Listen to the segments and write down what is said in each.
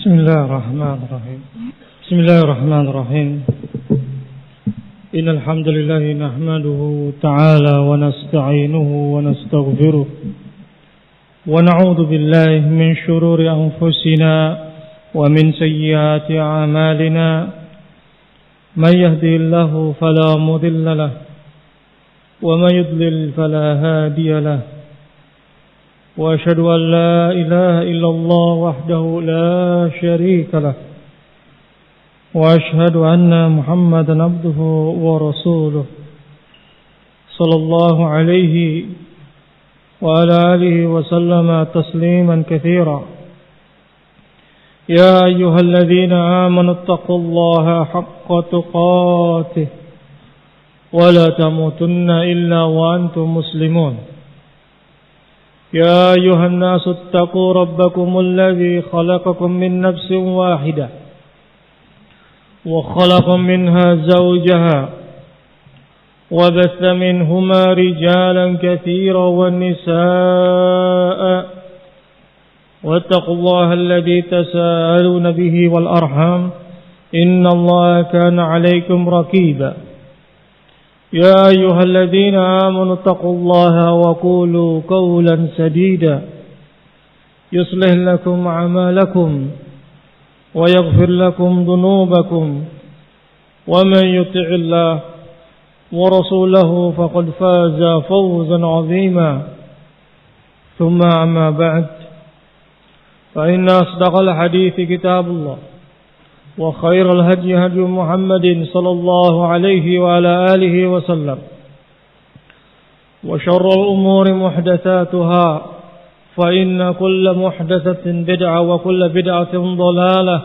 Bismillahirrahmanirrahim. Innal hamdalillah nahmaduhu ta'ala wa nasta'inuhu wa nastaghfiruh wa na'udzu billahi min shururi anfusina wa min sayyiati a'malina. Man yahdihillahu fala mudilla lahu wa man yudlil fala hadiya lahu. وأشهد أن لا إله إلا الله وحده لا شريك له وأشهد أن محمدا عبده ورسوله صلى الله عليه وعلى آله وسلم تسليما كثيرا. يا أيها الذين آمنوا اتقوا الله حق تقاته ولا تموتن إلا وأنتم مسلمون. يا أيها الناس اتقوا ربكم الذي خلقكم من نفس واحدة وخلق منها زوجها وبث منهما رجالا كثيرا والنساء واتقوا الله الذي تساءلون به والأرحام إن الله كان عليكم رقيبا. يا أيها الذين آمنوا اتقوا الله وقولوا قولا سديدا يصلح لكم أعمالكم ويغفر لكم ذنوبكم ومن يطع الله ورسوله فقد فاز فوزا عظيما. ثم أما بعد فإن أصدق الحديث كتاب الله وخير الهدي هدي محمد صلى الله عليه وعلى آله وسلم وشر الأمور محدثاتها فإن كل محدثة بدعة وكل بدعة ضلالة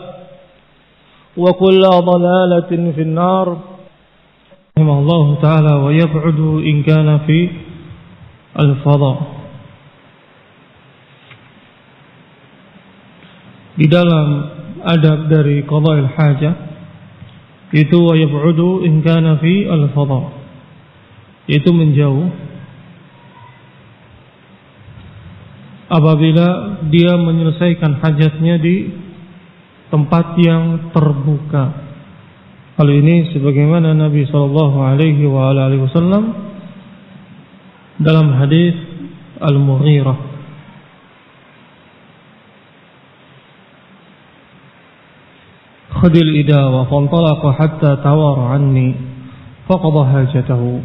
وكل ضلالة في النار. رحمه الله تعالى ويبعد إن كان في الفضاء. Di dalam adab dari qada'il hajah itu wa yab'udu in kana fi al-fadha, itu menjauh apabila dia menyelesaikan hajatnya di tempat yang terbuka. Hal ini sebagaimana Nabi sallallahu alaihi wa alihi wasallam dalam hadis Al-Mughirah, khudil idawa fantalaqa hatta tawara anni faqada hajatahu.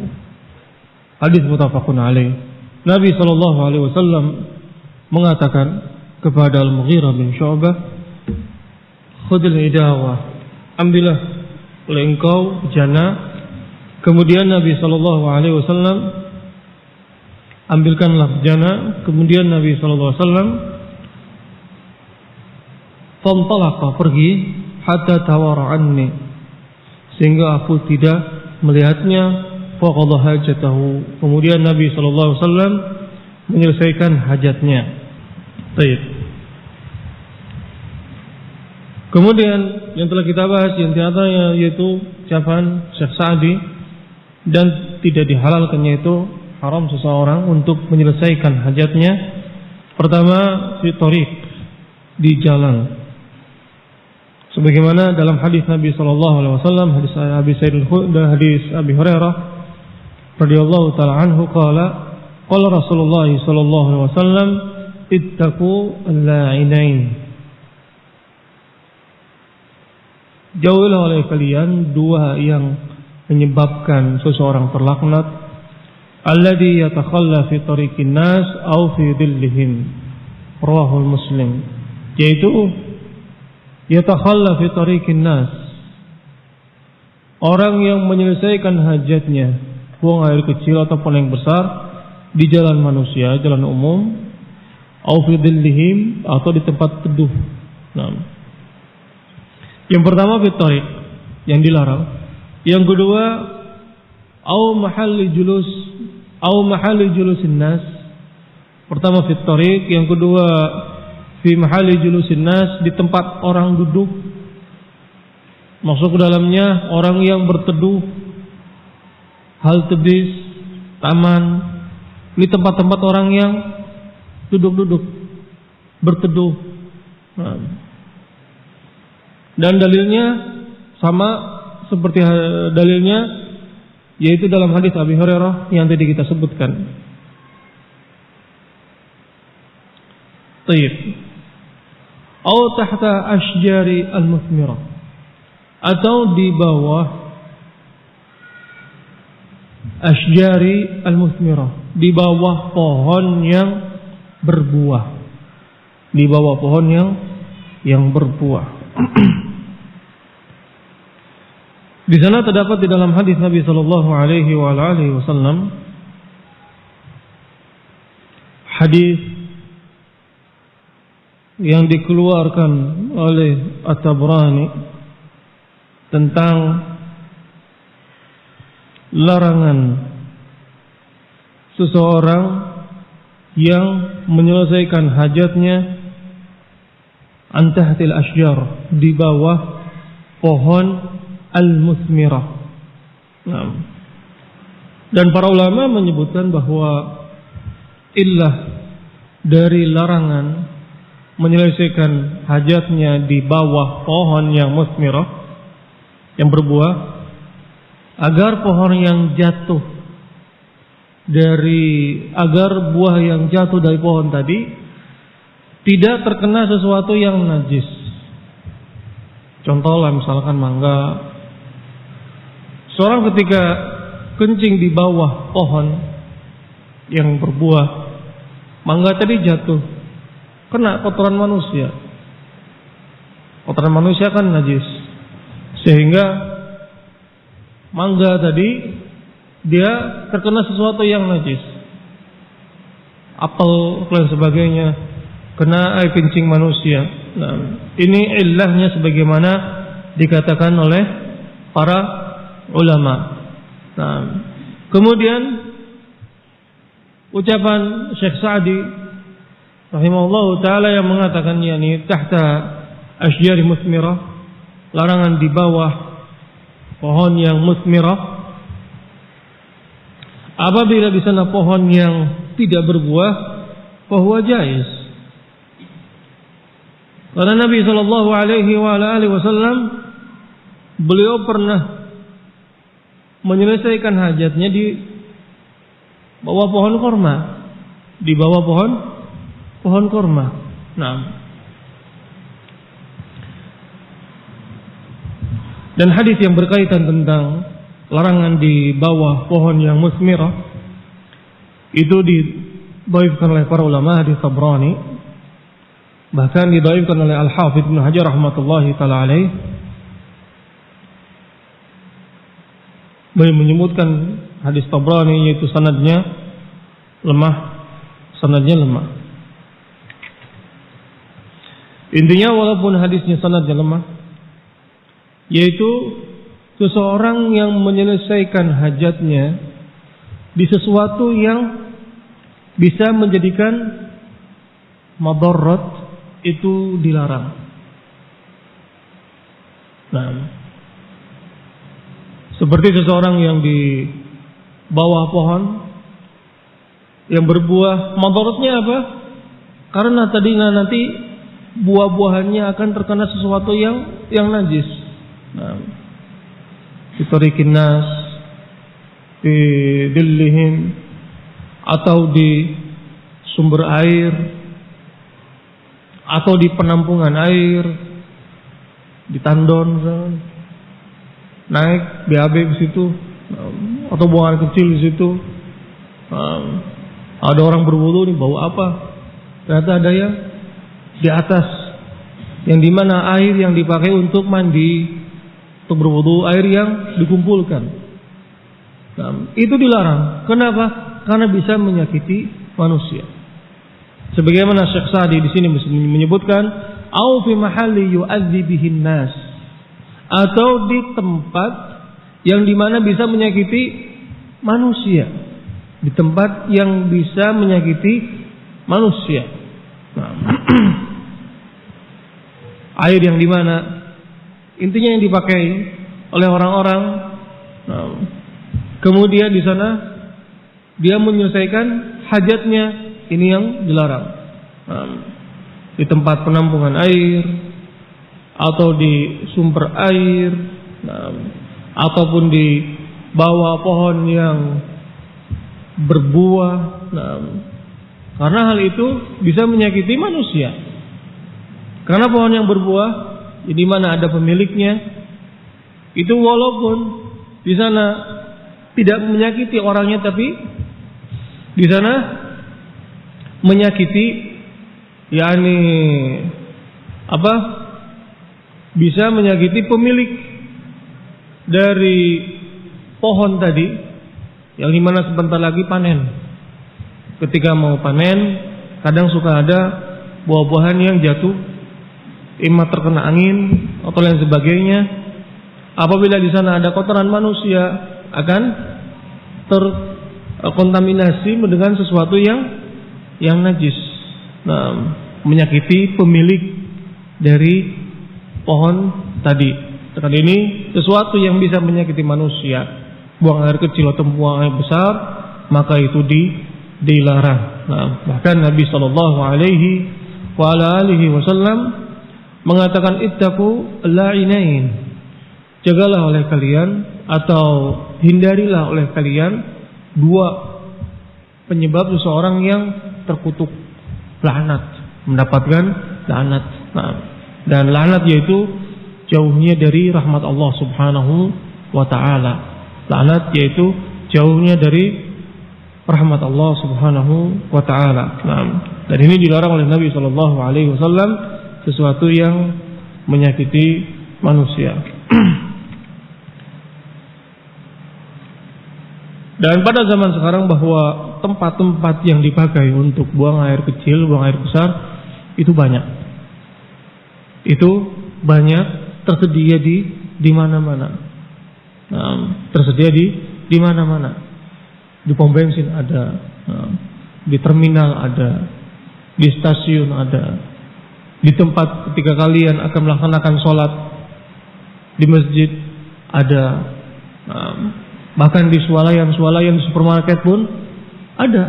Hadis muttafaqun alaih. Nabi sallallahu alaihi wasallam mengatakan kepada Al-Mughirah bin Syu'bah, khudil idawa, ambillah oleh engkau jana. Kemudian Nabi sallallahu alaihi wasallam ambilkanlah jana. Kemudian Nabi sallallahu alaihi wasallam fantalaqa, pergi, hatta tawara anni, sehingga aku tidak melihatnya, faqadha hajatahu. Kemudian Nabi sallallahu alaihi wasallam menyelesaikan hajatnya. Baik. Kemudian yang telah kita bahas yang diantaranya yaitu ucapan Syekh Sa'di, dan tidak dihalalkannya itu haram seseorang untuk menyelesaikan hajatnya. Pertama, fi thariq, di jalan. Sebagaimana dalam hadis Nabi sallallahu alaihi wasallam, hadis Abi Sa'id al-Khudri, hadis Abi Hurairah radhiyallahu taala anhu, qala Rasulullah sallallahu alaihi wasallam, ittaqu al-la'inain. Jauhilah oleh kalian dua yang menyebabkan seseorang terlaknat, alladhi yatakhalla fi tariqin nas aw fi dhillihim, rawahul Muslim, yaitu yatakhalla fi tariqin nas, orang yang menyelesaikan hajatnya, buang air kecil ataupun yang besar, di jalan manusia, jalan umum, au fi dhillihim, atau di tempat teduh. Nah, yang pertama fi tariq, yang dilarang. Yang kedua, au mahalli julusin nas. Pertama fi tariq, yang kedua fi mahalli julusin nas, di tempat orang duduk. Masuk ke dalamnya orang yang berteduh, halte bis, taman. Ini tempat-tempat orang yang duduk-duduk, berteduh. Nah, Dan dalilnya sama seperti dalilnya, yaitu dalam hadis Abi Hurairah yang tadi kita sebutkan. Tayyib. Atau tahta asjari al-muthmirah, atau di bawah asjari al-muthmirah, di bawah pohon yang berbuah, di bawah pohon yang berbuah. Di sana terdapat di dalam hadis Nabi sallallahu alaihi wasallam hadis yang dikeluarkan oleh At-Tabrani tentang larangan seseorang yang menyelesaikan hajatnya antahtil asjar, di bawah pohon al-muthmirah. Dan para ulama menyebutkan bahwa illah dari larangan menyelesaikan hajatnya di bawah pohon yang muthmirah, yang berbuah, agar pohon yang jatuh agar buah yang jatuh dari pohon tadi tidak terkena sesuatu yang najis. Contoh lah, misalkan mangga, seorang ketika kencing di bawah pohon yang berbuah, mangga tadi jatuh, kena kotoran manusia. Kotoran manusia kan najis, sehingga mangga tadi dia terkena sesuatu yang najis, apel dan sebagainya, kena air kencing manusia. Nah, ini illahnya sebagaimana dikatakan oleh para ulama. Nah, kemudian ucapan Syekh Sa'di rahimahullahu taala yang mengatakan yakni tahta asjari muthmirah, larangan di bawah pohon yang muthmirah, apabila di sana pohon yang tidak berbuah, bahwa jaiz. Karena Nabi sallallahu alaihi wasallam beliau pernah menyelesaikan hajatnya di bawah pohon korma, di bawah pohon korma. Nah, dan hadis yang berkaitan tentang larangan di bawah pohon yang musmirah itu didhaifkan oleh para ulama, hadis Tabrani, bahkan didhaifkan oleh Al-Hafidz Ibnu Hajar rahmatullahi taala alaih. Beliau menyebutkan hadis Tabrani yaitu sanadnya lemah. Intinya walaupun hadisnya sanadnya lemah, yaitu seseorang yang menyelesaikan hajatnya di sesuatu yang bisa menjadikan madarat, itu dilarang. Nah, seperti seseorang yang di bawah pohon yang berbuah, madaratnya apa? Karena nanti buah-buahannya akan terkena sesuatu yang najis. Nah, ditarikin nas, di dillihim, atau di sumber air, atau di penampungan air, di tandon, naik BAB ke situ, atau buangan kecil di situ. Ada orang berwudu nih, bau apa? Ternyata ada yang di atas, yang dimana air yang dipakai untuk mandi, untuk berwudu, air yang dikumpulkan. Nah, itu dilarang. Kenapa? Karena bisa menyakiti manusia. Sebagaimana Syekh Sa'di di sini menyebutkan, au fi mahalli yu'adzi bihin nas, atau di tempat yang dimana bisa menyakiti manusia, di tempat yang bisa menyakiti manusia. Nah, air yang dimana intinya yang dipakai oleh orang-orang, nah, kemudian di sana dia menyelesaikan hajatnya, ini yang dilarang. Nah, di tempat penampungan air, atau di sumber air, ataupun di bawah pohon yang berbuah. Karena hal itu bisa menyakiti manusia. Karena pohon yang berbuah, di mana ada pemiliknya, itu walaupun di sana tidak menyakiti orangnya, tapi di sana menyakiti, yakni bisa menyakiti pemilik dari pohon tadi, yang dimana sebentar lagi panen. Ketika mau panen, kadang suka ada buah-buahan yang jatuh, imma terkena angin atau lain sebagainya. Apabila di sana ada kotoran manusia, akan terkontaminasi dengan sesuatu yang najis, menyakiti pemilik dari pohon tadi. Dengan ini sesuatu yang bisa menyakiti manusia, buang air kecil atau buang air besar, maka itu dilarang. Bahkan Nabi sallallahu alaihi wasallam mengatakan, ittaqu la'inain, jagalah oleh kalian atau hindarilah oleh kalian dua penyebab seseorang yang terkutuk laknat, mendapatkan laknat. Dan laknat yaitu jauhnya dari rahmat Allah Subhanahu wa taala. Laknat yaitu jauhnya dari rahmat Allah Subhanahu wa taala. Dan ini dilarang oleh Nabi sallallahu alaihi wasallam, sesuatu yang menyakiti manusia. Dan pada zaman sekarang bahwa tempat-tempat yang dipakai untuk buang air kecil, buang air besar itu banyak. Itu banyak tersedia di mana-mana. Tersedia di mana-mana. Di pom bensin ada, di terminal ada, di stasiun ada, di tempat ketika kalian akan melaksanakan sholat di masjid ada, bahkan di swalayan di supermarket pun ada.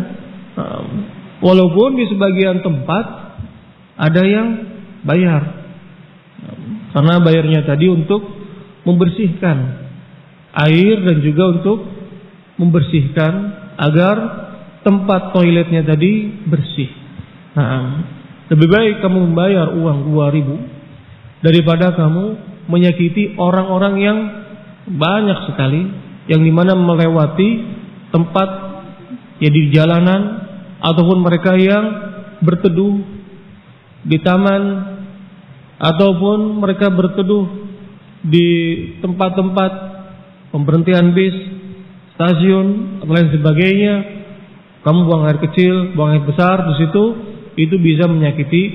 Walaupun di sebagian tempat ada yang bayar, karena bayarnya tadi untuk membersihkan air dan juga untuk membersihkan agar tempat toiletnya tadi bersih. Lebih baik kamu membayar uang 2.000 daripada kamu menyakiti orang-orang yang banyak sekali, yang dimana melewati tempat ya di jalanan, ataupun mereka yang berteduh di taman, ataupun mereka berteduh di tempat-tempat pemberhentian bis, stasiun atau lain sebagainya. Kamu buang air kecil, buang air besar di situ, itu bisa menyakiti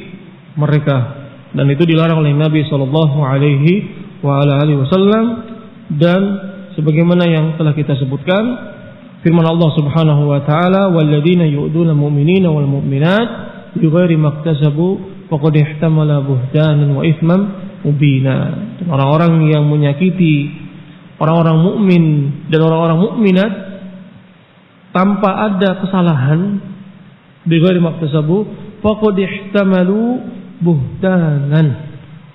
mereka. Dan itu dilarang oleh Nabi sallallahu alaihi wasallam. Dan sebagaimana yang telah kita sebutkan, firman Allah Subhanahu wa taala, walladzina yu'duna mu'minina wal mu'minat bighairi maktasabu faqad ihtamala buhtanan wa itsman mubina. Orang-orang yang menyakiti orang-orang mukmin dan orang-orang mukminat tanpa ada kesalahan, bighairi maktasabu faqad ihtamalu buhtanan,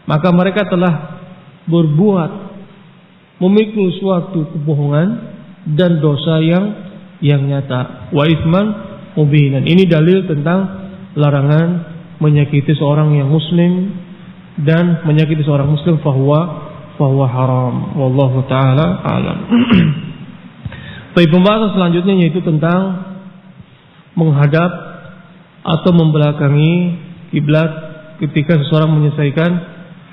maka mereka telah berbuat, memikul suatu kebohongan dan dosa yang nyata. Wa itsman mubinan. Ini dalil tentang larangan menyakiti seorang yang muslim, dan menyakiti seorang muslim fahuwa haram. Wallahu taala alam. Baik, pembahasan selanjutnya yaitu tentang menghadap atau membelakangi kiblat ketika seseorang menyelesaikan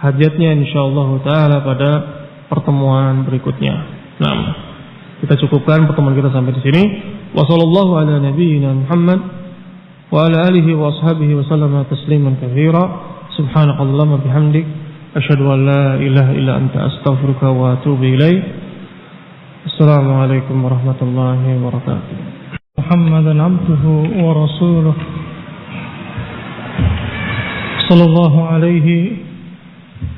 hajatnya, insyaallah taala pada pertemuan berikutnya. Nah, kita cukupkan pertemuan kita sampai di sini. Wassallallahu ala nabiyyina Muhammad wa ala alihi wa ashabihi wa sallama tasliman katsira. Subhanakallahumma bihamdik asyhadu an la ilaha illa anta astaghfiruka wa atubu ilaik. Assalamualaikum warahmatullahi wabarakatuh. Muhammadan abduhu wa rasuluh sallallahu alaihi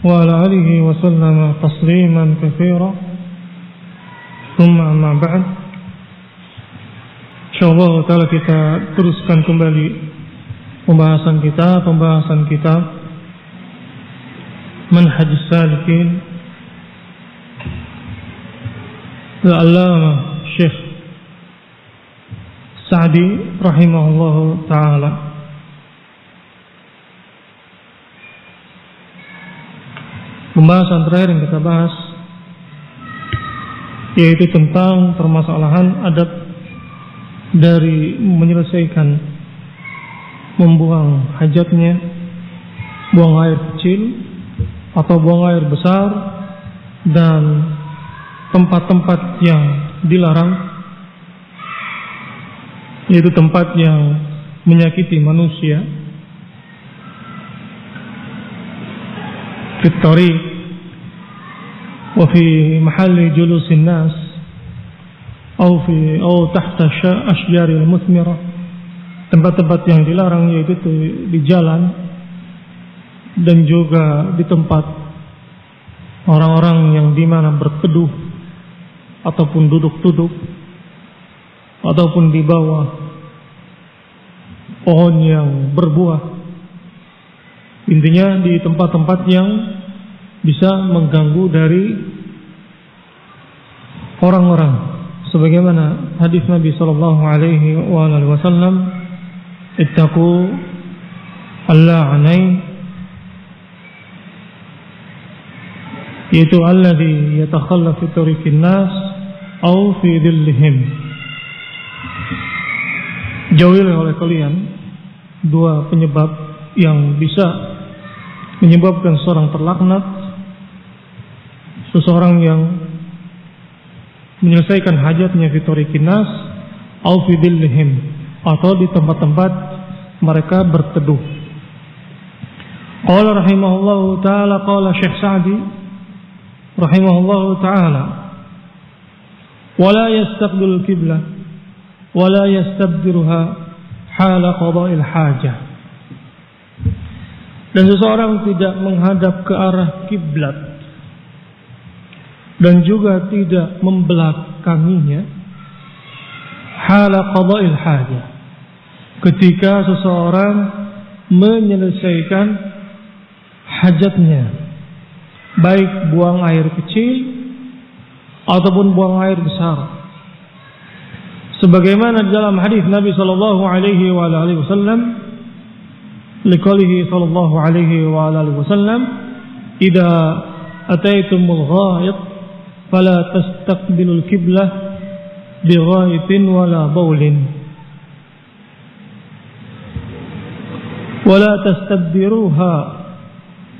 wa ala alihi wa sallama tasliman katsira. Thumma amma ba'd. Insyaallah taala kita teruskan kembali pembahasan kita منهج السالكين العلامة الشيخ Sa'di rahimahullahu ta'ala. Pembahasan terakhir yang kita bahas yaitu tentang permasalahan adab dari menyelesaikan membuang hajatnya, buang air kecil atau buang air besar, dan tempat-tempat yang dilarang, yaitu tempat yang menyakiti manusia, fi tariq wa fi mahalli julusin nas atau tahta ashjaril muthmirah, tempat-tempat yang dilarang yaitu di jalan dan juga di tempat orang-orang yang di mana berteduh ataupun duduk-duduk ataupun di bawah pohon yang berbuah. Intinya di tempat-tempat yang bisa mengganggu dari orang-orang, sebagaimana hadis Nabi sallallahu alaihi wasallam, ittaqu al-la'nain, yaitu alladhi yatakhalla fi tariqin nas aw fi dhillihim. Jauhilah oleh kalian dua penyebab yang bisa menyebabkan seorang terlaknat, seseorang yang menyelesaikan hajatnya fi tariqin nas aw fi dhillihim, atau di tempat-tempat mereka berteduh. Qala rahimahullahu ta'ala, qala Syekh Sa'di rahimahullahu ta'ala, wala yastaqbilul qiblah wala yastabdiruha hala qada'il hajah. Dan seseorang tidak menghadap ke arah kiblat dan juga tidak membelakanginya hala qada'il hajah, ketika seseorang menyelesaikan hajatnya, baik buang air kecil ataupun buang air besar. Sebagaimana dalam hadis Nabi sallallahu alaihi wasallam, liqaulihi sallallahu alaihi wasallam, idza ataitumul gha'it fala tastaqbilul qiblah bighaitin wala baulin wala tastabdiruha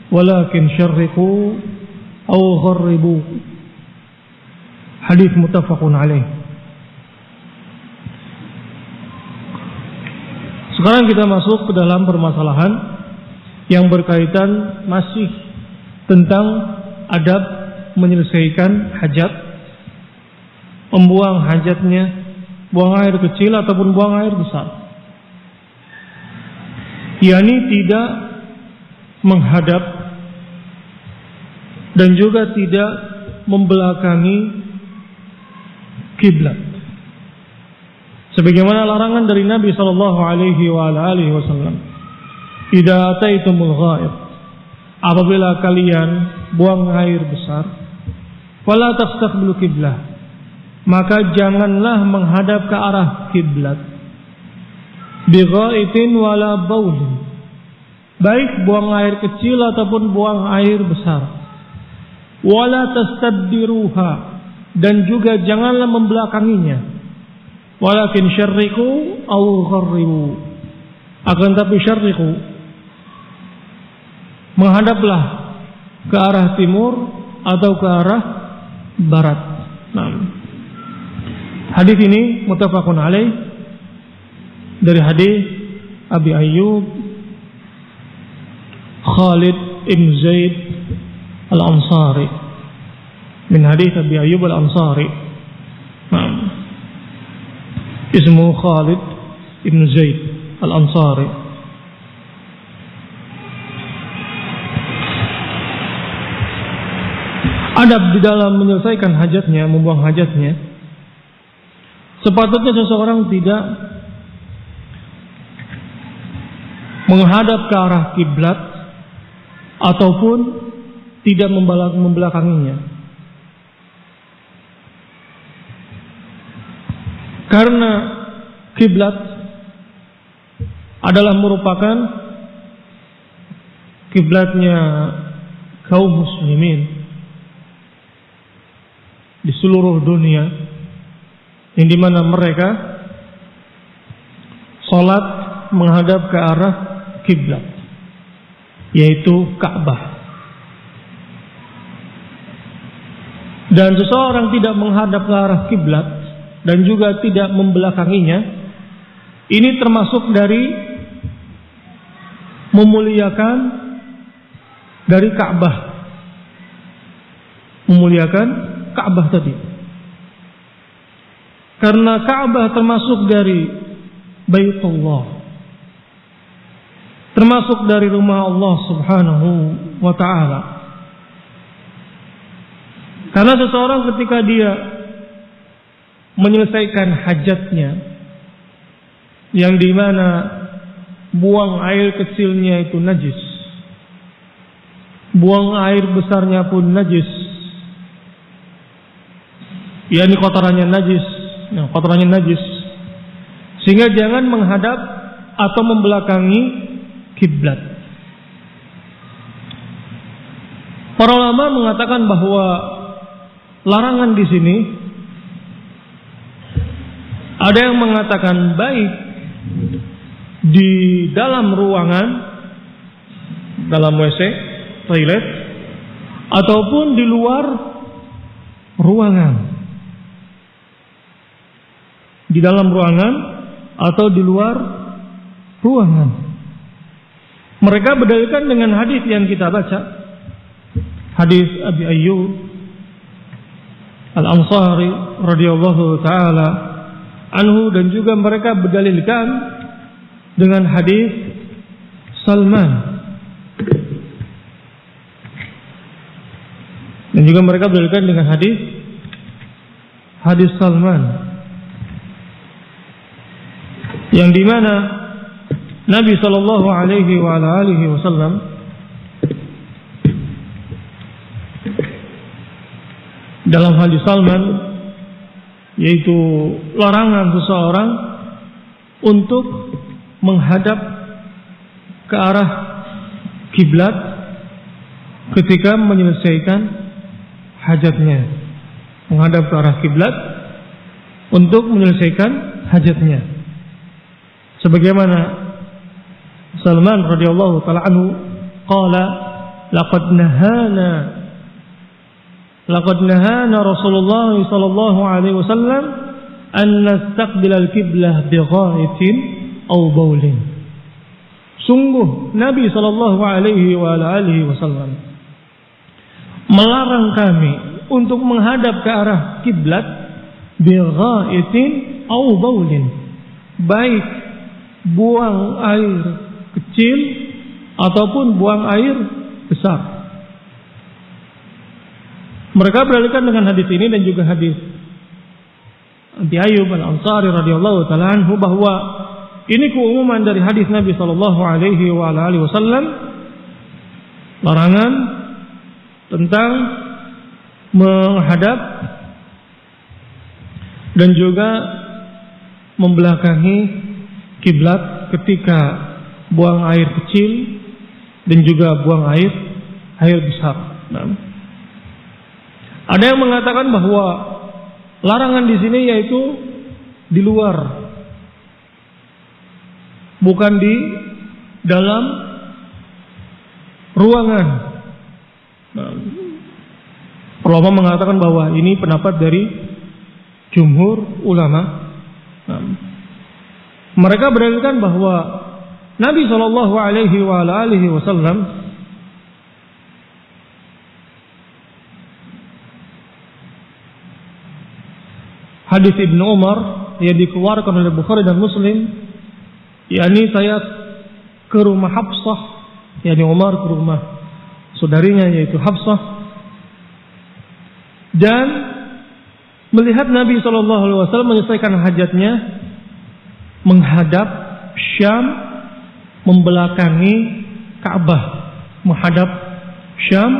walakin syarriqu aw gharribu. Hadis muttafaqun alaih. Sekarang kita masuk ke dalam permasalahan yang berkaitan masih tentang adab menyelesaikan hajat, membuang hajatnya, buang air kecil ataupun buang air besar, yakni tidak menghadap dan juga tidak membelakangi kiblat, sebagaimana larangan dari Nabi sallallahu alaihi wasallam, idza ataitumul gha'it, apabila kalian buang air besar, fala tastaqbilu qiblah, maka janganlah menghadap ke arah kiblat, bi ghaitin wala baulin, baik buang air kecil ataupun buang air besar, wala tastabdiruha, dan juga janganlah membelakanginya, walakin syarriqu aw gharribu, akan tapi syarriqu, menghadaplah ke arah timur atau ke arah barat. Nah, hadis ini muttafaqun alaih, dari hadis Abi Ayyub Khalid ibn Zaid al-Ansari, min hadis Abi Ayyub al-Ansari. Nah, ismu Khalid ibn Zaid al-Ansari. Adab di dalam menyelesaikan hajatnya, membuang hajatnya, sepatutnya seseorang tidak menghadap ke arah kiblat ataupun tidak membelakanginya. Karena kiblat adalah merupakan kiblatnya kaum muslimin di seluruh dunia, yang dimana mereka salat menghadap ke arah kiblat, yaitu Ka'bah. Dan seseorang tidak menghadap ke arah kiblat dan juga tidak membelakanginya, ini termasuk dari memuliakan dari Ka'bah, memuliakan Ka'bah tadi. Karena Ka'bah termasuk dari Baitullah, termasuk dari rumah Allah Subhanahu wa ta'ala. Karena seseorang ketika dia menyelesaikan hajatnya, yang dimana buang air kecilnya itu najis, buang air besarnya pun najis, yakni kotorannya najis, sehingga jangan menghadap atau membelakangi kiblat. Para ulama mengatakan bahwa larangan di sini, ada yang mengatakan baik di dalam ruangan, dalam WC, toilet, ataupun di luar ruangan, di dalam ruangan atau di luar ruangan. Mereka berdalilkan dengan hadis yang kita baca, hadis Abi Ayyub Al-Ansari radhiyallahu taala anhu, dan juga mereka berdalilkan dengan hadis Salman, dan juga mereka berdalilkan dengan hadis Salman, yang dimana Nabi sallallahu alaihi wasallam dalam hadis Salman, yaitu larangan seseorang untuk menghadap ke arah kiblat ketika menyelesaikan hajatnya, menghadap ke arah kiblat untuk menyelesaikan hajatnya. Sebagaimana Salman radhiyallahu taala anhu qala laqad nahana Rasulullah sallallahu alaihi wasallam an nastaqbil al-qiblah bi ghaitin aw baulin. Sungguh Nabi sallallahu alaihi wasallam melarang kami untuk menghadap ke arah kiblat bi ghaitin aw baulin, baik buang air kecil ataupun buang air besar. Mereka berdalilkan dengan hadis ini dan juga hadis Abi Ayyub Al-Ansari radhiyallahu taala anhu, bahwa ini keumuman dari hadis Nabi sallallahu alaihi wasallam, larangan tentang menghadap dan juga membelakangi kiblat ketika buang air kecil dan juga buang air besar. Ada yang mengatakan bahwa larangan di sini yaitu di luar, bukan di dalam ruangan. Ulama mengatakan bahwa ini pendapat dari jumhur ulama. Mereka berdalilkan bahwa Nabi sallallahu alaihi wasallam hadis Ibnu Umar yang dikeluarkan oleh Bukhari dan Muslim, yakni saya ke rumah Hafsah, yakni Umar ke rumah saudarinya yaitu Hafsah, dan melihat Nabi SAW menyelesaikan hajatnya menghadap Syam, membelakangi Ka'bah, menghadap Syam,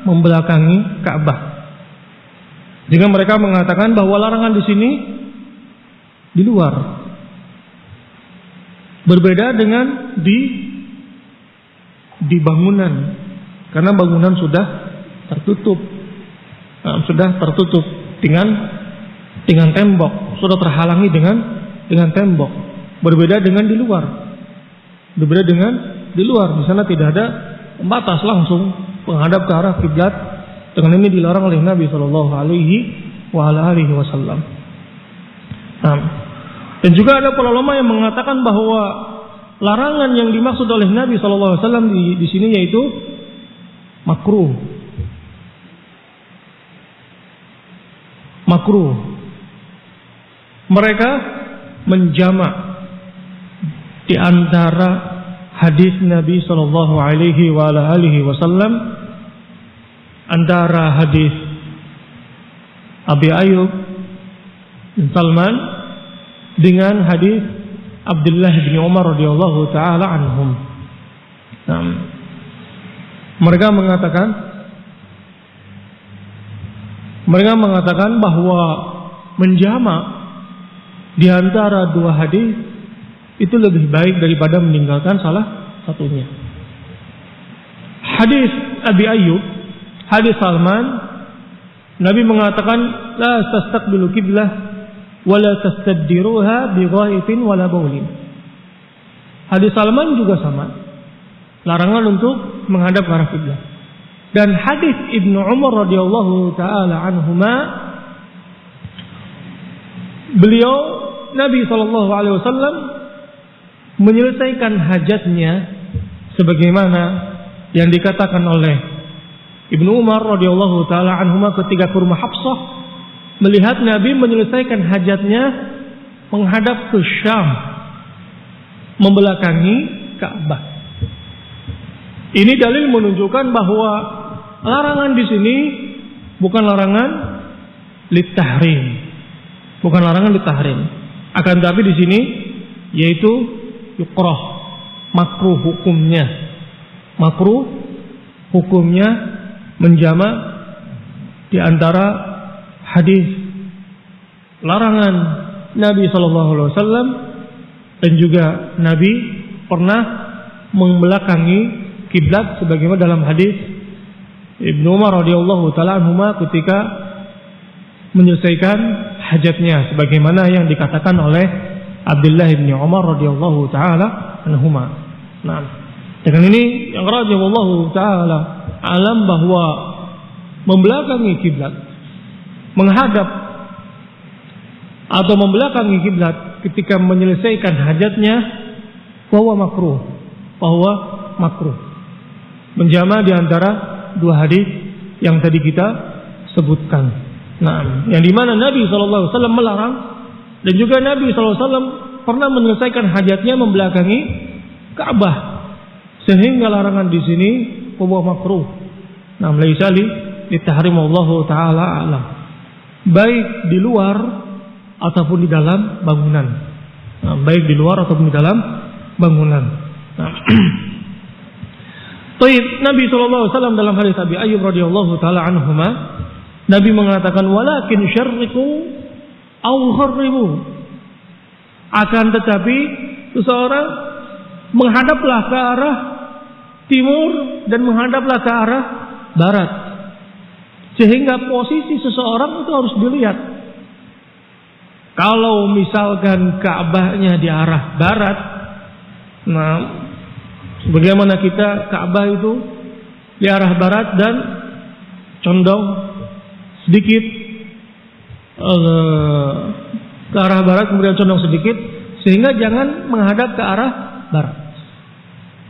membelakangi Ka'bah. Jika mereka mengatakan bahwa larangan di sini di luar, berbeda dengan di bangunan, karena bangunan sudah tertutup, dengan tembok, sudah terhalangi dengan tembok. Berbeda dengan di luar. Di sana tidak ada pembatas langsung menghadap ke arah kiblat. Dengan ini dilarang oleh Nabi Shallallahu Alaihi Wasallam. Dan juga ada para ulama yang mengatakan bahwa larangan yang dimaksud oleh Nabi Shallallahu Alaihi Wasallam di sini yaitu makruh. Mereka menjamak di antara hadis Nabi Shallallahu Alaihi Wasallam, antara hadis Abi Ayyub bin Salman dengan hadis Abdullah bin Umar radhiyallahu taala anhum. Mereka mengatakan bahwa menjamak di antara dua hadis itu lebih baik daripada meninggalkan salah satunya. Hadis Abi Ayyub, hadis Salman, Nabi mengatakan la tastaqbilu qiblah wa la tastaddiruha bi ghaibin wala baulin. Hadis Salman juga sama, larangan untuk menghadap ke arah kiblat. Dan hadis Ibnu Umar radhiyallahu taala anhuma, beliau Nabi sallallahu alaihi wasallam menyelesaikan hajatnya sebagaimana yang dikatakan oleh Ibnu Umar radhiyallahu taala anhuma ketika ke rumah Hafsah, melihat Nabi menyelesaikan hajatnya menghadap ke Syam, membelakangi Ka'bah. Ini dalil menunjukkan bahwa larangan di sini bukan larangan litahrim, bukan larangan litahrim. Akan tetapi di sini yaitu yukrah, makruh hukumnya menjamak di antara hadis larangan Nabi sallallahu alaihi wasallam dan juga Nabi pernah membelakangi kiblat sebagaimana dalam hadis Ibnu Umar radhiyallahu taala anhuma ketika menyelesaikan hajatnya sebagaimana yang dikatakan oleh Abdullah bin Umar radhiyallahu taala anhuma. Nah, dengan ini yang radhiyallahu taala alam bahwa membelakangi kiblat, menghadap atau membelakangi kiblat ketika menyelesaikan hajatnya bahwa makruh. Menjama di antara dua hadis yang tadi kita sebutkan. Nah, yang dimana Nabi SAW melarang dan juga Nabi SAW pernah menyelesaikan hajatnya membelakangi Ka'bah, sehingga larangan di sini bahwa makruh. Nah, laisa li tahrim Allah taala alam. Baik di luar ataupun di dalam bangunan. Nah, baik di luar ataupun di dalam bangunan. Nah, Nabi SAW dalam hadis Abi Ayyub radhiyallahu taala anhuma, Nabi mengatakan walakin syarriku au kharribu. Akan tetapi seseorang menghadaplah ke arah timur dan menghadaplah ke arah barat. Sehingga posisi seseorang itu harus dilihat. Kalau misalkan Ka'bahnya di arah barat, nah bagaimana kita Ka'bah itu di arah barat dan condong sedikit ke arah barat kemudian condong sedikit, sehingga jangan menghadap ke arah barat.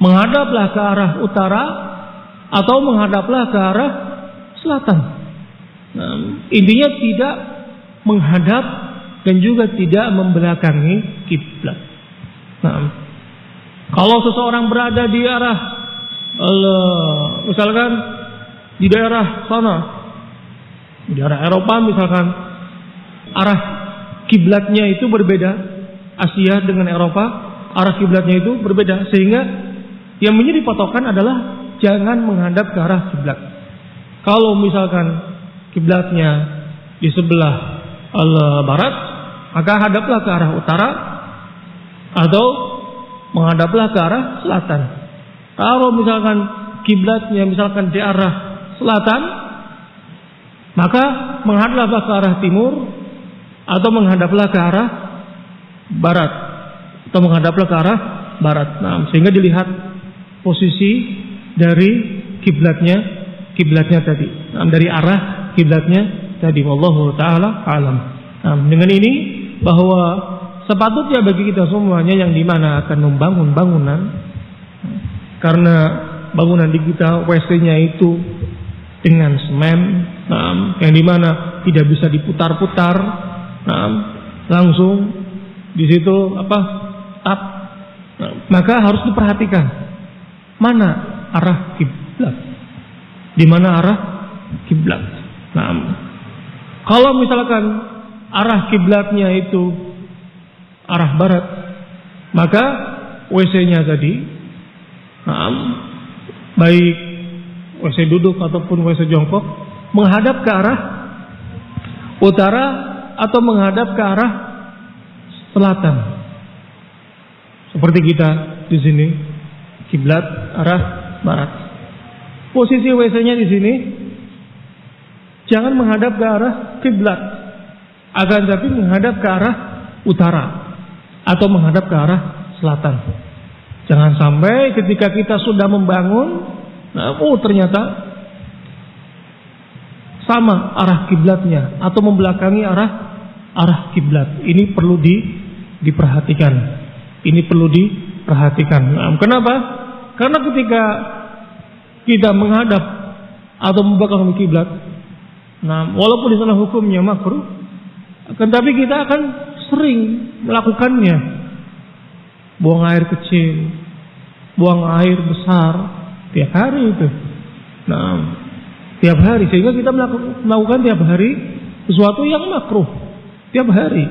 Menghadaplah ke arah utara atau menghadaplah ke arah selatan. Nah, intinya tidak menghadap dan juga tidak membelakangi kiblat. Nah, kalau seseorang berada di arah misalkan di daerah sana, di arah Eropa misalkan, arah kiblatnya itu berbeda, Asia dengan Eropa, arah kiblatnya itu berbeda, sehingga yang menjadi patokan adalah jangan menghadap ke arah kiblat. Kalau misalkan kiblatnya di sebelah barat, maka hadaplah ke arah utara atau menghadaplah ke arah selatan. Kalau misalkan kiblatnya misalkan di arah selatan, maka menghadaplah ke arah timur atau menghadaplah ke arah barat atau menghadaplah ke arah barat. Nah, sehingga dilihat posisi dari kiblatnya tadi. Nah, dari arah kiblatnya tadi. Wallahu taala alam. Nah, dengan ini bahwa sepatutnya bagi kita semuanya yang dimana akan membangun bangunan, karena bangunan di kita WC-nya itu dengan semen, yang dimana tidak bisa diputar-putar, langsung di situ tap, maka harus diperhatikan mana arah kiblat, di mana arah kiblat. Kalau misalkan arah kiblatnya itu arah barat, maka WC-nya tadi, baik WC duduk ataupun WC jongkok, menghadap ke arah utara atau menghadap ke arah selatan. Seperti kita di sini, kiblat arah barat. Posisi WC-nya di sini jangan menghadap ke arah kiblat, akan tapi menghadap ke arah utara atau menghadap ke arah selatan. Jangan sampai ketika kita sudah membangun, ternyata sama arah kiblatnya atau membelakangi arah kiblat. Ini perlu diperhatikan. Ini perlu diperhatikan. Kenapa? Karena ketika kita menghadap atau membelakangi kiblat, walaupun di sana hukumnya makruh, akan tapi kita akan sering melakukannya. Buang air kecil, buang air besar, tiap hari itu. Tiap hari, sehingga kita melakukan tiap hari sesuatu yang makruh tiap hari.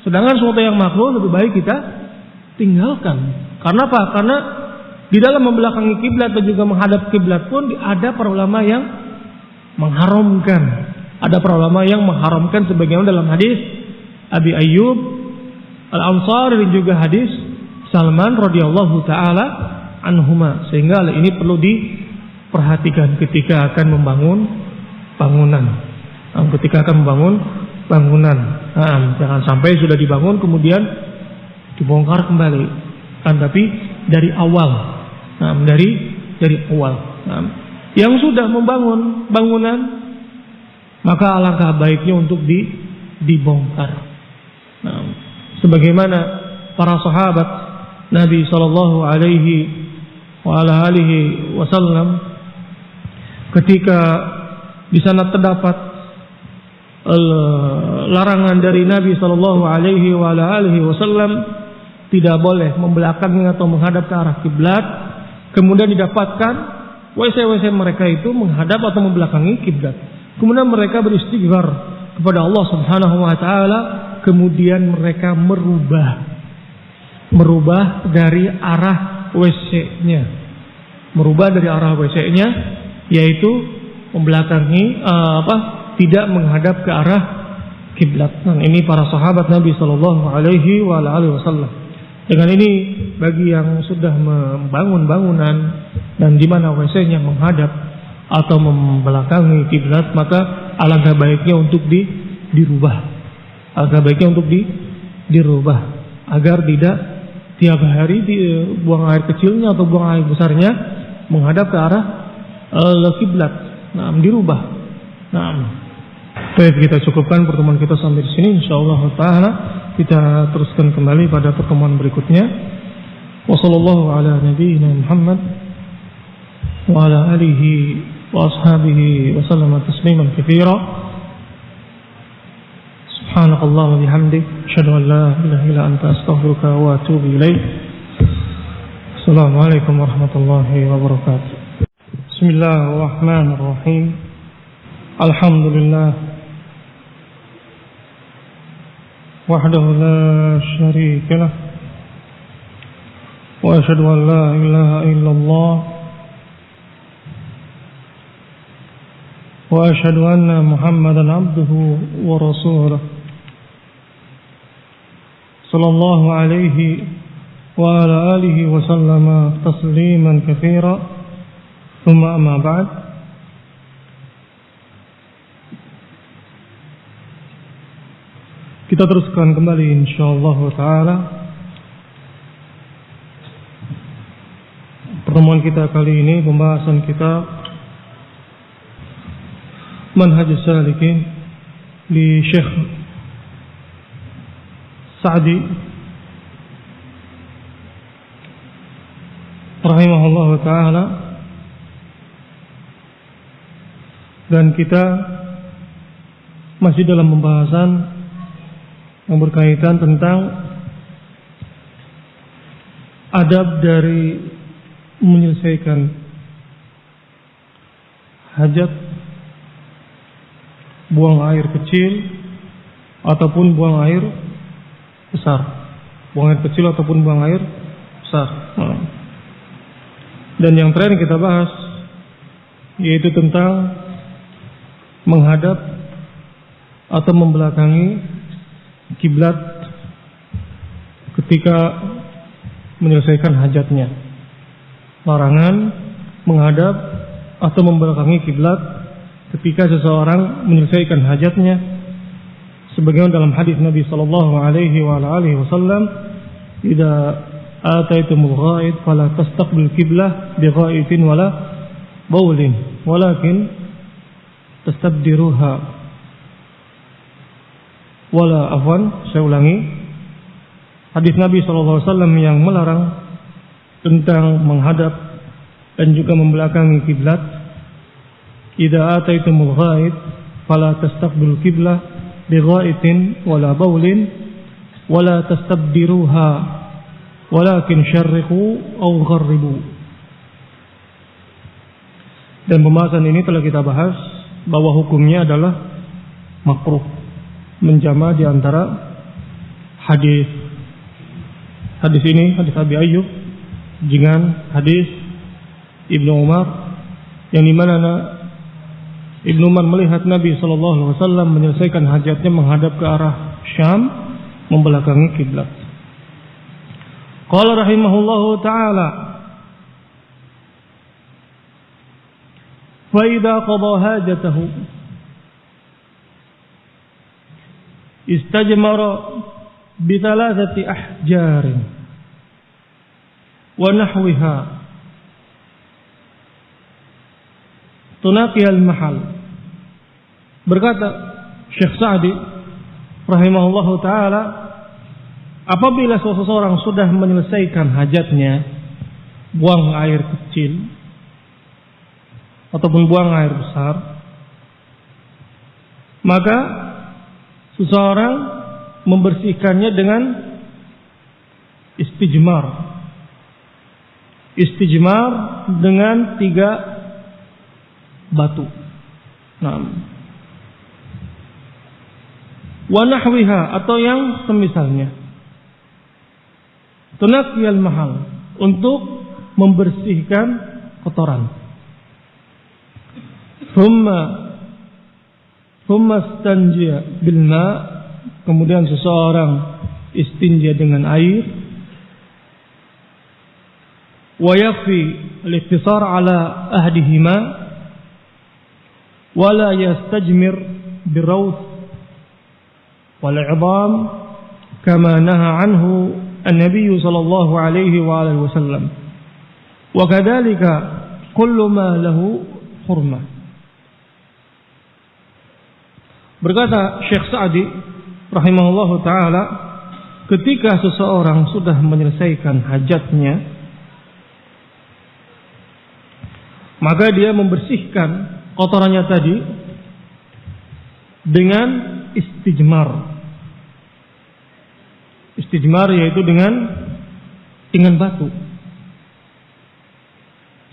Sedangkan sesuatu yang makruh lebih baik kita tinggalkan. Karena apa? Karena di dalam membelakangi kiblat dan juga menghadap kiblat pun ada para ulama yang mengharamkan. Ada para ulama yang mengharamkan, sebagaimana dalam hadis Abi Ayyub Al-Ansari dan juga hadis Salman radhiyallahu taala anhuma. Sehingga hal ini perlu diperhatikan ketika akan membangun bangunan. Ketika akan membangun bangunan, jangan sampai sudah dibangun kemudian dibongkar kembali. Tapi dari awal, dari awal. Yang sudah membangun bangunan, maka alangkah baiknya untuk dibongkar. Sebagaimana para sahabat Nabi sallallahu alaihi wasallam ketika di sana terdapat larangan dari Nabi sallallahu alaihi wasallam tidak boleh membelakangi atau menghadap ke arah kiblat, kemudian didapatkan WC mereka itu menghadap atau membelakangi kiblat. Kemudian mereka beristighfar kepada Allah Subhanahu wa taala, kemudian mereka merubah dari arah WC-nya. Merubah dari arah WC-nya, yaitu membelakangi tidak menghadap ke arah kiblat. Ini para sahabat Nabi sallallahu alaihi wasallam. Dengan ini bagi yang sudah membangun bangunan dan di mana WC-nya menghadap atau membelakangi kiblat, maka alangkah baiknya untuk dirubah. Alangkah baiknya untuk dirubah agar tidak tiap hari buang air kecilnya atau buang air besarnya menghadap ke arah kiblat. Dirubah. Baik, kita cukupkan pertemuan kita sampai di sini. Insyaallah taala kita teruskan kembali pada pertemuan berikutnya. Wassallallahu ala nabiyyina Muhammad wa ala alihi wa ashabihi wa sallama tasliman katsira. Subhanakallah wa bihamdik, asyhadu an la ilaha illa anta, astaghfiruka wa atubu ilaik. Assalamualaikum warahmatullahi wabarakatuh. Bismillahirrahmanirrahim. Alhamdulillah wahdahu la syarika lah, wa asyhadu an la ilaha illallah وأشهد أن محمدا عبده ورسوله صلى الله عليه وعلى آله وسلم تسليما كثيرا ثم أما بعد. Kita teruskan kembali insyaallah taala pertemuan kita kali ini, pembahasan kitab Manhajus Salikin di Syekh Sa'di rahimahullah taala, dan kita masih dalam pembahasan yang berkaitan tentang adab dari menyelesaikan hajat, buang air kecil ataupun buang air besar, buang air kecil ataupun buang air besar. Dan yang terakhir kita bahas yaitu tentang menghadap atau membelakangi kiblat ketika menyelesaikan hajatnya. Larangan menghadap atau membelakangi kiblat ketika seseorang menyelesaikan hajatnya, sebagaimana dalam hadis Nabi sallallahu alaihi wasallam, "Idza ataitumul ghaid fala tastaqbil qiblah bi ghaitin wala baulin, walakin tastabdiruha." Wala afwan, saya ulangi. Hadis Nabi sallallahu alaihi wasallam yang melarang tentang menghadap dan juga membelakangi kiblat. Idza ataitumul ghaid fala tastaqbil qiblah bi ghaitin wala baulin wala tastabdiruha walakin syarriqu aw gharribu. Dan pembahasan ini telah kita bahas bahwa hukumnya adalah makruh menjama di antara hadis ini, hadis Abi Ayyub dengan hadis Ibnu Umar, yang dimana Ibnu Umar melihat Nabi SAW menyelesaikan hajatnya menghadap ke arah Syam, membelakangi kiblat. Qala rahimahullahu ta'ala, fa idza qada hajatahu istajmara bi thalathati ahjarin wa nahwiha tunaqi al-mahal. Berkata Syekh Sa'di rahimahullahu taala, apabila seseorang sudah menyelesaikan hajatnya, buang air kecil ataupun buang air besar, maka seseorang membersihkannya dengan istijmar. Istijmar dengan 3 batu. Wa nahwiha, atau yang semisalnya. Tunaqiyal mahal, untuk membersihkan kotoran. Thumma stanjiya bil ma, kemudian seseorang istinja dengan air. Wa yakfi al-iktisar ala ahdihima wa la yastajmir birawth wal 'idham kama naha anhu an-nabiy sallallahu alaihi wa alihi wasallam. Wa kadzalika kullu ma lahu hurmah. Berkata Syekh Sa'di rahimahullahu taala, ketika seseorang sudah menyelesaikan hajatnya, maka dia membersihkan kotorannya tadi dengan istijmar. Istijmar yaitu dengan batu.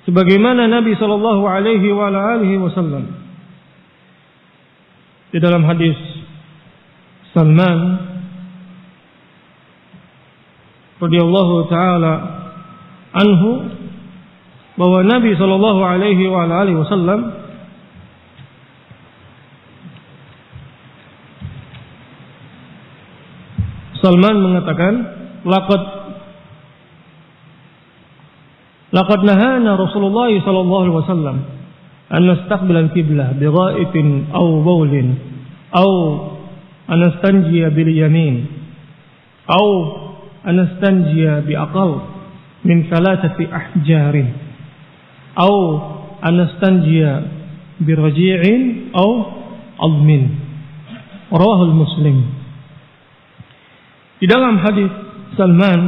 Sebagaimana Nabi sallallahu alaihi wasallam di dalam hadis Salman radhiyallahu taala anhu, bahwa Nabi sallallahu alaihi wasallam Salman mengatakan, laqad nahana Rasulullah sallallahu alaihi wasallam an nastaqbil al-qiblah bi gha'itin aw bawlin aw an nastanjiya bil yamin aw an nastanjiya bi aqal min thalathati ahjarin aw an nastanjiya bi raji'in aw admin. Rawahul Muslim. Di dalam hadis Salman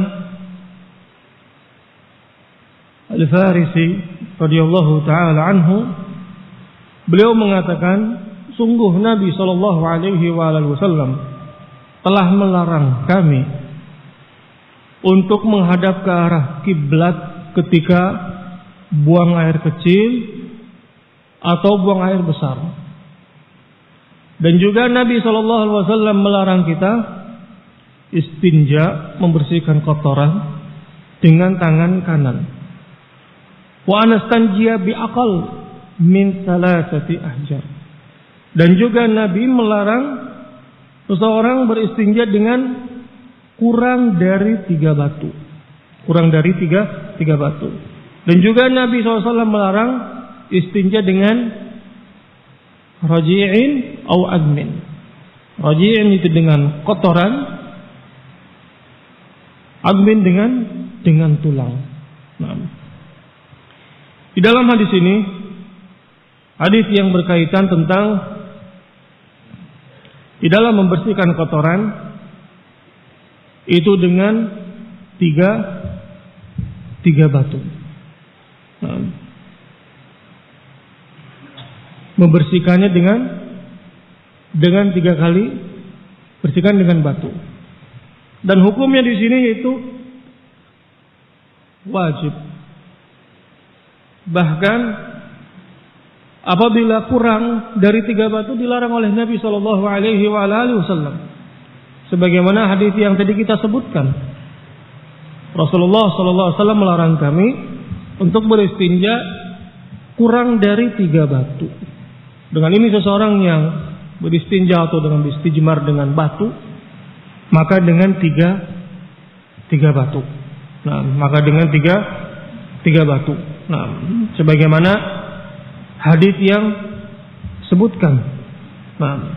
Al-Farisi radhiyallahu taala anhu, beliau mengatakan, sungguh Nabi sallallahu alaihi wasallam telah melarang kami untuk menghadap ke arah kiblat ketika buang air kecil atau buang air besar. Dan juga Nabi sallallahu alaihi wasallam melarang kita istinja, membersihkan kotoran dengan tangan kanan. Wa anastanjiya bi aqal min salasati ahjar. Dan juga Nabi melarang seseorang beristinja dengan kurang dari 3 batu. Kurang dari tiga batu. Dan juga Nabi SAW melarang istinja dengan raji'in atau admin. Raji'in itu dengan kotoran, admin dengan tulang. Nah, di dalam hadis ini, hadis yang berkaitan tentang di dalam membersihkan kotoran itu dengan tiga batu. Nah, membersihkannya dengan 3 kali, bersihkan dengan batu. Dan hukumnya di sini yaitu wajib. Bahkan apabila kurang dari 3 batu dilarang oleh Nabi sallallahu alaihi wasallam. Sebagaimana hadis yang tadi kita sebutkan. Rasulullah sallallahu alaihi wasallam melarang kami untuk beristinja kurang dari 3 batu. Dengan ini seseorang yang beristinja atau dengan istijmar dengan batu, maka dengan tiga batu. Nah, maka dengan tiga batu. Nah, sebagaimana hadis yang sebutkan. Nah,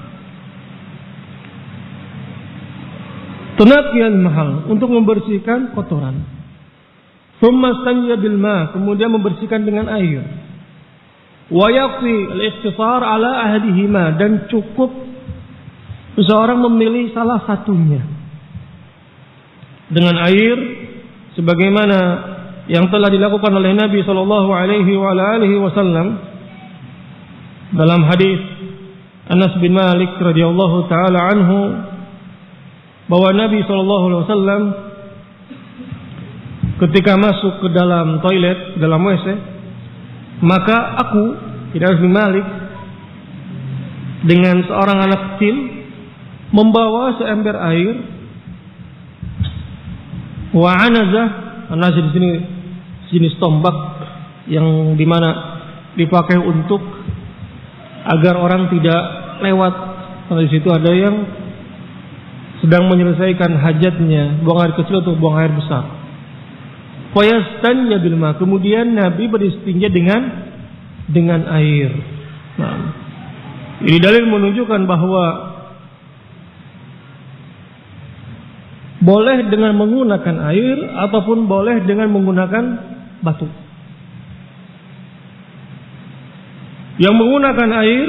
tunaqiyal mahal, untuk membersihkan kotoran. Tsumma stanja bil ma, kemudian membersihkan dengan air. Wa yakfi al-ikhtisar ala ahadihima, dan cukup seseorang memilih salah satunya dengan air, sebagaimana yang telah dilakukan oleh Nabi sallallahu alaihi wasallam dalam hadis Anas bin Malik radhiyallahu taala anhu, bahwa Nabi sallallahu alaihi wasallam ketika masuk ke dalam toilet, dalam WC, maka aku, Anas bin Malik, dengan seorang anak kecil membawa seember air. Wa anazah, anazah di sini jenis tombak yang dimana dipakai untuk agar orang tidak lewat. Karena di situ ada yang sedang menyelesaikan hajatnya, buang air kecil atau buang air besar. Fayastanja bil ma, kemudian Nabi beristinja dengan air. Nah, ini dalil menunjukkan bahwa boleh dengan menggunakan air ataupun boleh dengan menggunakan batu. Yang menggunakan air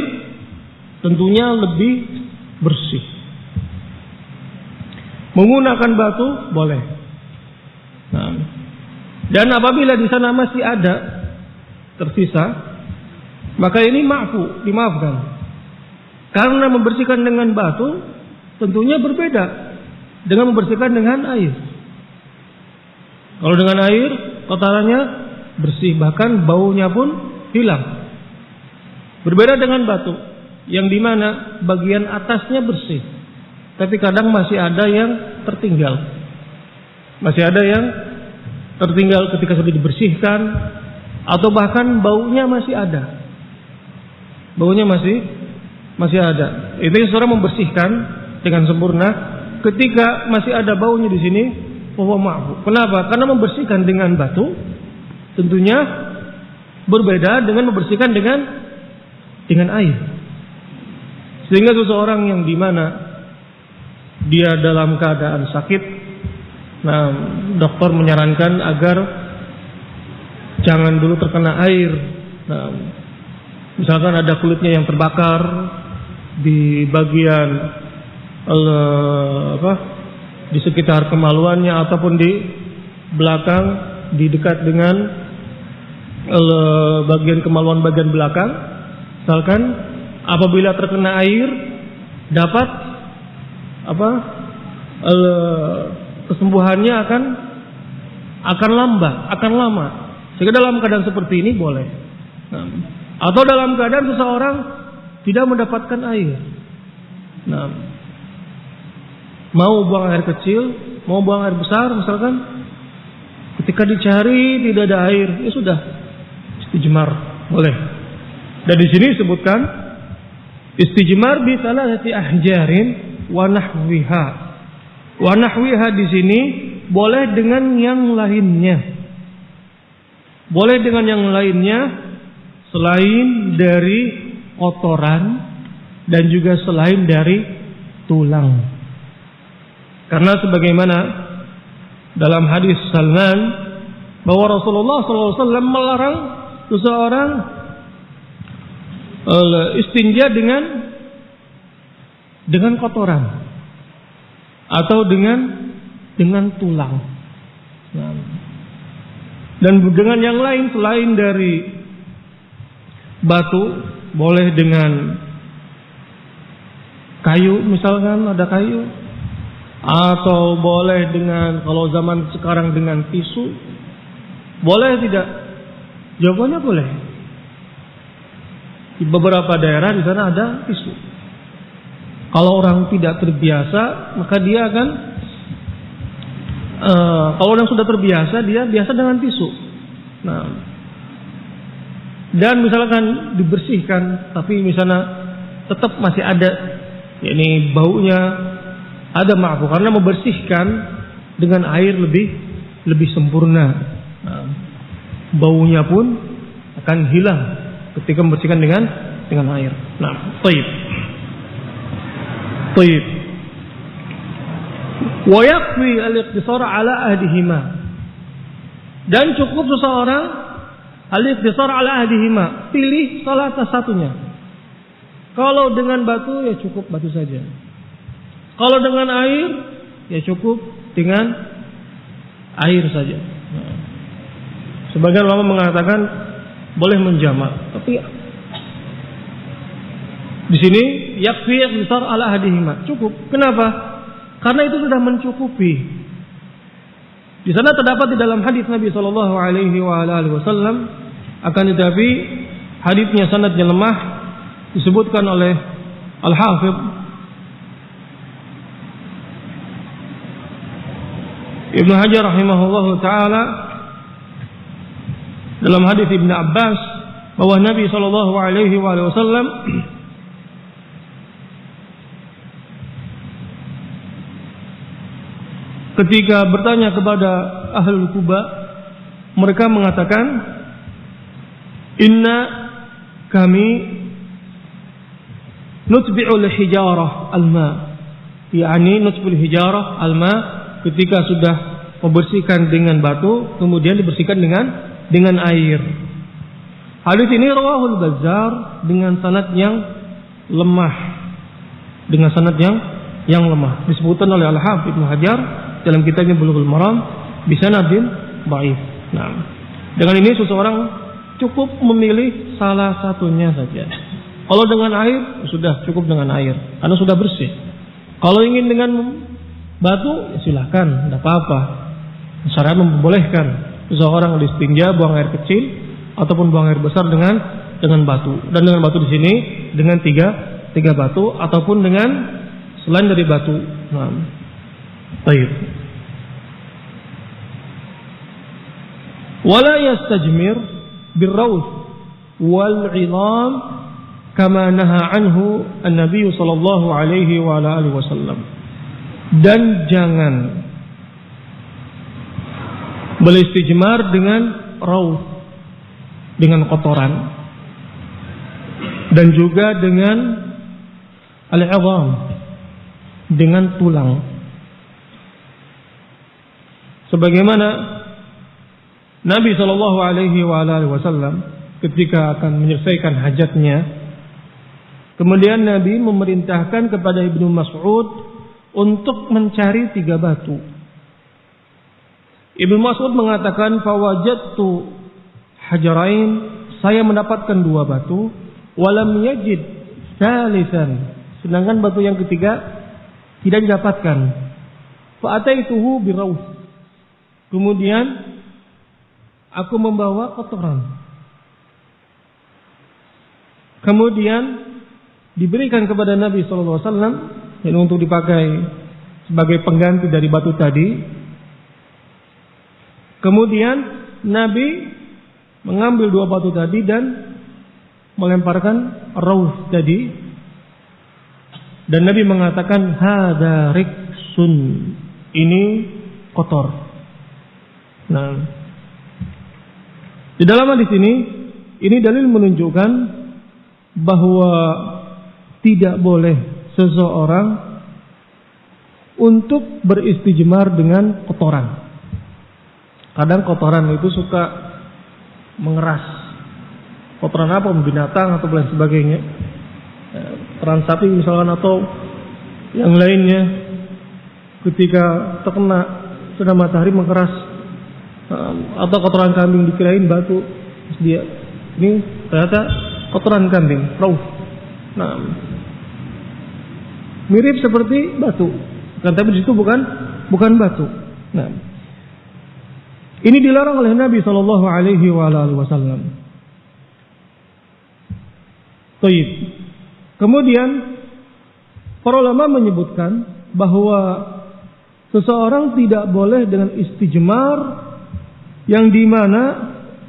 tentunya lebih bersih. Menggunakan batu boleh. Nah, dan apabila di sana masih ada tersisa, maka ini dimaafkan. Karena membersihkan dengan batu tentunya berbeda dengan membersihkan dengan air. Kalau dengan air, kotorannya bersih, bahkan baunya pun hilang. Berbeda dengan batu, yang dimana bagian atasnya bersih, tapi kadang masih ada yang tertinggal. Masih ada yang tertinggal ketika sudah dibersihkan, atau bahkan baunya masih ada. Baunya masih ada. Itu seorang membersihkan dengan sempurna ketika masih ada baunya di sini, bahwa ma'fu. Kenapa? Karena membersihkan dengan batu tentunya berbeda dengan membersihkan dengan air. Sehingga seseorang yang dimana dia dalam keadaan sakit, nah dokter menyarankan agar jangan dulu terkena air. Nah, misalkan ada kulitnya yang terbakar di bagian di sekitar kemaluannya ataupun di belakang, di dekat dengan bagian kemaluan bagian belakang. Misalkan apabila terkena air dapat kesembuhannya akan lama. Sehingga dalam keadaan seperti ini boleh. Atau dalam keadaan seseorang tidak mendapatkan air. Nah, mau buang air kecil, mau buang air besar, misalkan ketika dicari tidak ada air, ya sudah istijmar, boleh. Dan di sini disebutkan istijmar bi thalathati ahjarin wa nahwiha. Wa nahwiha di sini boleh dengan yang lainnya. Boleh dengan yang lainnya selain dari kotoran dan juga selain dari tulang. Karena sebagaimana dalam hadis Salman bahwa Rasulullah SAW melarang seseorang istinja dengan kotoran atau dengan tulang. Dan dengan yang lain selain dari batu, boleh dengan kayu, misalkan ada kayu, atau boleh dengan, kalau zaman sekarang dengan tisu, boleh tidak? Jawabannya boleh. Di beberapa daerah di sana ada tisu. Kalau orang tidak terbiasa, maka dia akan kalau orang sudah terbiasa, dia biasa dengan tisu. Nah, dan misalkan dibersihkan, tapi misalnya tetap masih ada, yakni baunya, ada ma'fu, karena membersihkan dengan air lebih sempurna. Nah, baunya pun akan hilang ketika membersihkan dengan air. Nah, taib. Wa yakfi al-iqtisar ala ahdihima. Dan cukup seseorang al-iqtisar ala ahdihima, pilih salah satunya. Kalau dengan batu ya cukup batu saja. Kalau dengan air ya cukup dengan air saja. Nah, sebagian ulama mengatakan boleh menjamak, tapi di sini yakfi iqtisar ala ahdihima, cukup. Kenapa? Karena itu sudah mencukupi. Di sana terdapat di dalam hadis Nabi sallallahu alaihi wasallam, akan tetapi hadisnya sanadnya lemah, disebutkan oleh Al-Hafidz Ibnu Hajar rahimahullahu taala dalam hadis Ibnu Abbas bahwa Nabi sallallahu alaihi wasallam ketika bertanya kepada Ahlul Quba, mereka mengatakan, "Inna kami nutbi'ul hijarah al-ma." Yani nutbi'ul hijarah al-ma, ketika sudah membersihkan dengan batu, kemudian dibersihkan dengan air. Hadis ini rawahul Bazzar dengan sanad yang lemah. Dengan sanad yang lemah. Disebutkan oleh Al-Hafidz Ibnu Hajar dalam kitabnya Bulughul Maram bisanadin dhaif. Nah, dengan ini seseorang cukup memilih salah satunya saja. Kalau dengan air sudah cukup dengan air karena sudah bersih. Kalau ingin dengan batu ya silakan, tidak apa-apa. Syariat membolehkan seseorang istinja buang air kecil ataupun buang air besar dengan batu. Dan dengan batu di sini dengan tiga batu ataupun dengan selain dari batu. Nah, baik. Wala yastajmir birrawth wal 'idham kama naha anhu an-nabiy sallallahu alaihi wa alihi wasallam. Dan jangan beristijmar dengan raus, dengan kotoran, dan juga dengan al-'idham, dengan tulang. Sebagaimana Nabi sallallahu alaihi wasallam ketika akan menyelesaikan hajatnya, kemudian Nabi memerintahkan kepada Ibnu Mas'ud untuk mencari 3 batu. Ibnu Mas'ud mengatakan, "Fawajadtu hajarain," saya mendapatkan 2 batu, "walam yajid salisan," sedangkan batu yang ketiga tidak didapatkan. Fa'ataituhu biraus, kemudian aku membawa kotoran. Kemudian diberikan kepada Nabi sallallahu alaihi wasallam dan untuk dipakai sebagai pengganti dari batu tadi. Kemudian Nabi mengambil 2 batu tadi dan melemparkan raus tadi, dan Nabi mengatakan, "Hada riksun," ini kotor. Nah, di dalam hadis ini dalil menunjukkan bahwa tidak boleh seseorang untuk beristijmar dengan kotoran. Kadang kotoran itu suka mengeras. Kotoran apa? Binatang atau lain sebagainya. Kotoran sapi misalkan atau yang lainnya, ketika terkena sinar matahari mengeras. Atau kotoran kambing dikirain batu, dia ini ternyata kotoran kambing, rauf. Nah, mirip seperti batu, kan, tapi di situ bukan batu. Nah, ini dilarang oleh Nabi sallallahu alaihi wasallam. Baik. Kemudian para ulama menyebutkan bahwa seseorang tidak boleh dengan istijmar, yang dimana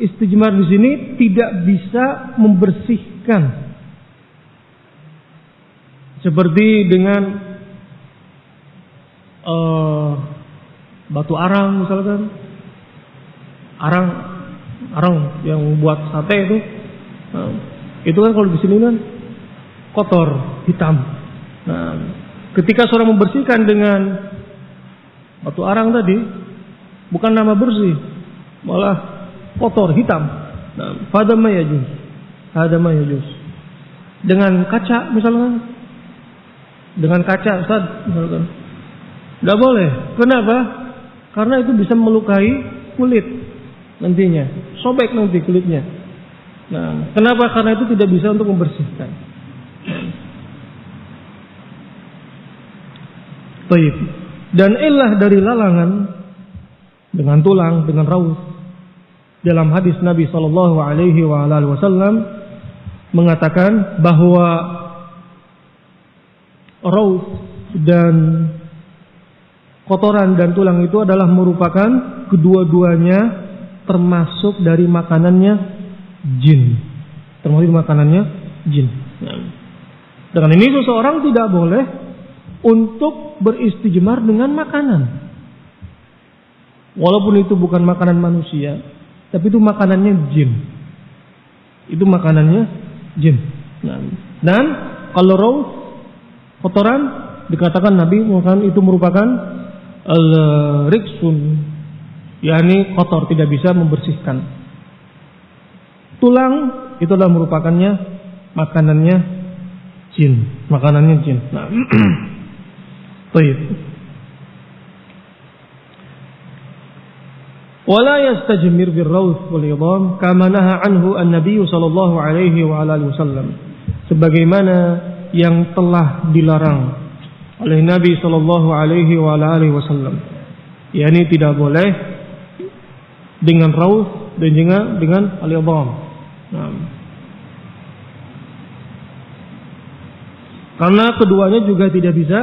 istijmar di sini tidak bisa membersihkan, seperti dengan batu arang misalkan, arang yang buat sate itu kan kalau di sini kan kotor, hitam. Nah, ketika seorang membersihkan dengan batu arang tadi, bukan nama bersih, malah kotor, hitam. Nah, fadama yajuz, hadama yajuz. Dengan kaca misalkan, dengan kaca Ustaz misalkan, tidak boleh. Kenapa? Karena itu bisa melukai kulit nantinya, sobek nanti kulitnya. Nah, kenapa? Karena itu tidak bisa untuk membersihkan. Baik. Dan illah dari lalangan dengan tulang, dengan raus, dalam hadis Nabi sallallahu alaihi wasallam mengatakan bahwa raus dan kotoran dan tulang itu adalah merupakan kedua-duanya termasuk dari makanannya jin. Termasuk makanannya jin. Dengan ini seseorang tidak boleh untuk beristijmar dengan makanan. Walaupun itu bukan makanan manusia, tapi itu makanannya jin. Itu makanannya jin. Dan kalau raus, kotoran, dikatakan Nabi mengatakan itu merupakan al-riksun, yakni kotor, tidak bisa membersihkan. Tulang itu adalah merupakannya makanannya jin, makanannya jin. Nah, baik. Wala yastajmir birraus wal idham kama naha anhu an-nabiy sallallahu alaihi wa alihi wasallam, sebagaimana yang telah dilarang oleh Nabi sallallahu alaihi wa alihi wasallam, yakni tidak boleh dengan raus dan juga dengan al-idham. Karena keduanya juga tidak bisa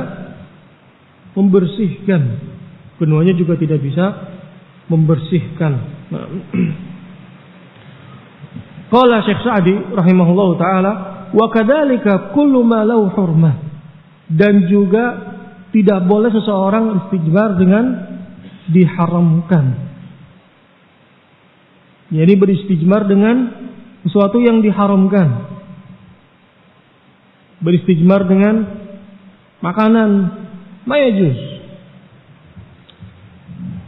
membersihkan. Keduanya juga tidak bisa membersihkan. Qala Syekh Sa'di rahimahullah taala, wa kadzalika kullu ma lahu hurmah, dan juga tidak boleh seseorang istijmar dengan diharamkan. Jadi beristijmar dengan sesuatu yang diharamkan. Beristijmar dengan makanan mayajuz.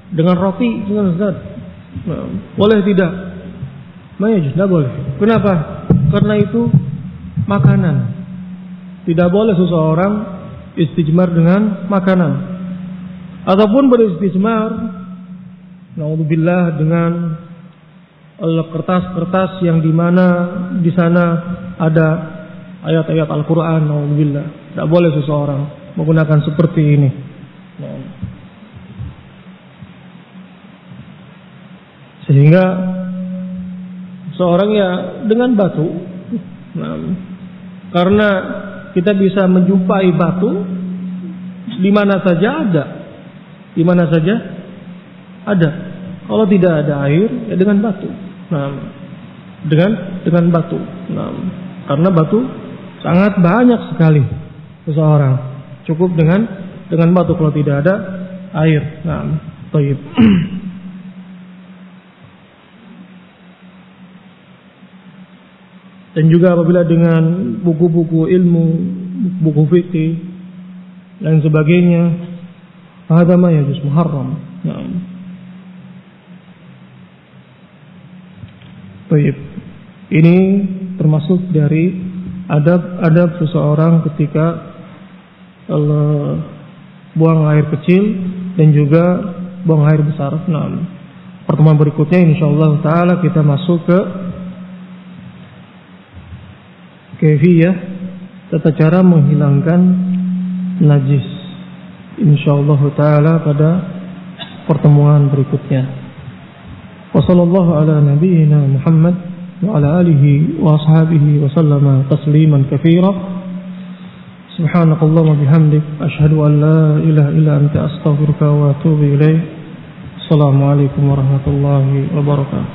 Dengan roti, dengan zat. Boleh tidak? Mayajuz, tidak boleh. Kenapa? Karena itu makanan. Tidak boleh seseorang istijmar dengan makanan. Ataupun beristijmar, naudzubillah, dengan kertas-kertas yang dimana di sana ada ayat-ayat Al-Quran, naudzubillah. Tidak boleh seseorang menggunakan seperti ini. Sehingga seorang ya dengan batu, karena kita bisa menjumpai batu di mana saja ada, di mana saja ada. Kalau tidak ada air, ya dengan batu. Dengan batu. Karena batu sangat banyak sekali seseorang. Cukup dengan batu kalau tidak ada air. Baik. Dan juga apabila dengan buku-buku ilmu, buku fikih dan sebagainya, hadza ma yajuz muharram. Baik. Ini termasuk dari adab seseorang ketika buang air kecil dan juga buang air besar. Pertemuan berikutnya insyaallah taala kita masuk ke kaifiyah, tata cara menghilangkan najis, insyaallah taala pada pertemuan berikutnya. Wassallallahu ala nabiyyina Muhammad wa ala alihi wa ashabihi wa sallama tasliman katsira. Subhanakallahumma bihamdik asyhadu an la ilaha illa anta astaghfiruka wa atubu ilaik. Assalamualaikum warahmatullahi wabarakatuh.